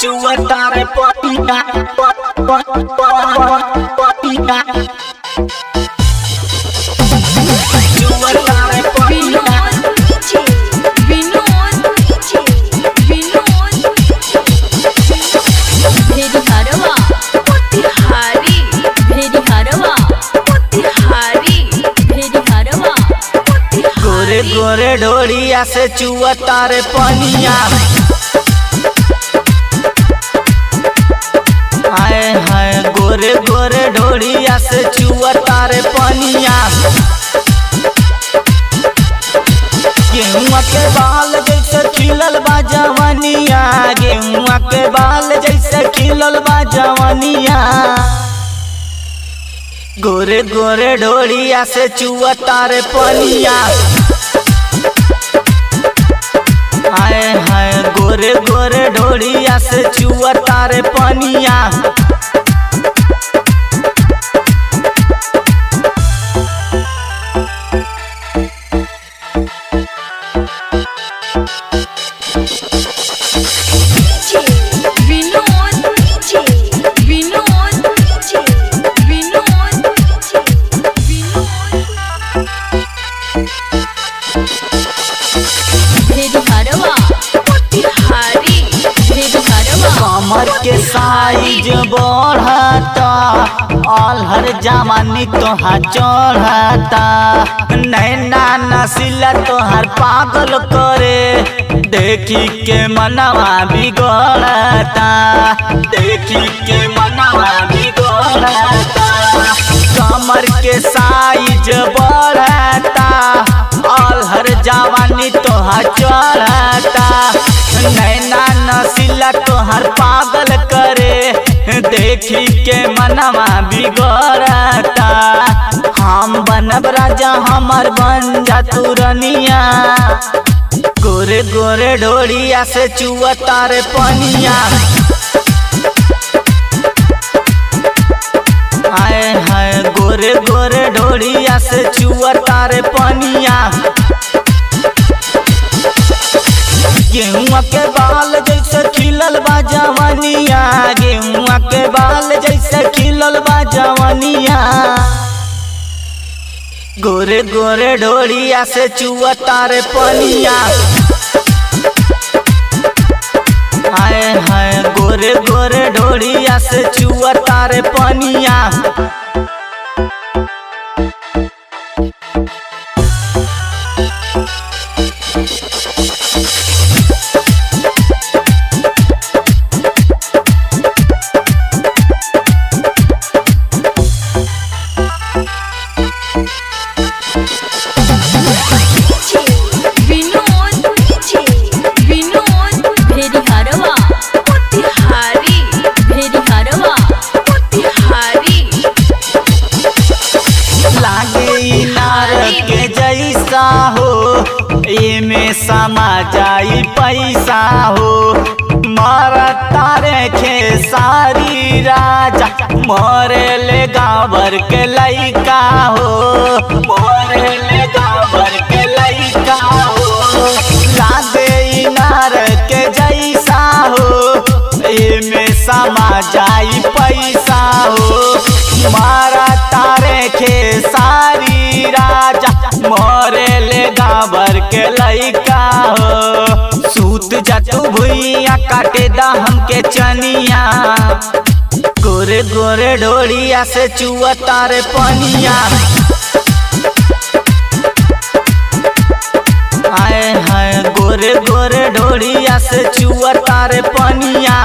चुवता रे पटिया पटिया चुवता रे पटिया गोरे गोरे ढोलिया से चुवता रे पनिया हाय हाय गोरे गोरे ढोलिया से चुवता रे पनिया गेहुआ के बाल जैसे खिलल बा जवनिया गेहुआ के बाल जैसे खिलल बा जवनिया गोरे गोरे ढोलिया से चुवता रे पनिया हाय हाय गोरे गोरे ढोलिया से चुवता रे पनिया कमर के साइज बढ़ता अलहर जवानी तोहार चढ़ता नैना नसीला तोहार पागल करे देखी के मनवा बिगड़ता देखी के मनवा बिगड़ता कमर के साइज बढ़ता अलहर जवानी तोहार चढ़ता नैना नसीला तोहर पागल करे देखी के मनवा बिगड़ता हम बनब राजा हमर बन जा तू रनिया गोरे गोरे ढोलिया से चुवता रे पनिया हाय हाय गोरे गोरे ढोलिया से चुवता रे पनिया गेहुआ के बाल जैसे खिलल बा जवनिया गेहुआ के बाल जैसे खिलल बा जवनिया गोरे गोरे ढोलिया से चुवता रे पनिया हाय हाय गोरे गोरे ढोलिया से चुवता रे पनिया में समा जाई पैसा हो मरता रे खेसारी राजा मरे ले गाँवर के लइका हो मरे ले गाँवर के लइका हो लागे इनार के जैसा हो में समा जाई पैसा हो मरता रे खेसारी राजा मरे ले गाँवर के लइका हो सूत जा तू भुइया काटे दा हमके चनिया गोरे गोरे ढोलिया से चुवता रे पनिया हाय हाय गोरे गोरे ढोलिया से चुवता रे पनिया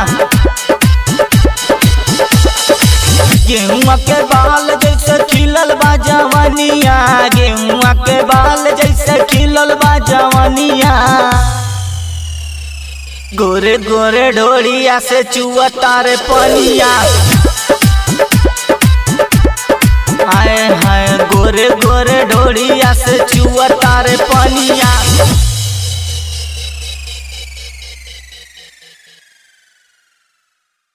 गेहुआ के बाल जैसे खिलल बा जवनिया गेहुआ के बाल जैसे खिलल बा जवनिया गोरे गोरे ढोलिया से चुवता रे पनिया हाय हाय गोरे गोरे ढोलिया से चुवता रे पनिया।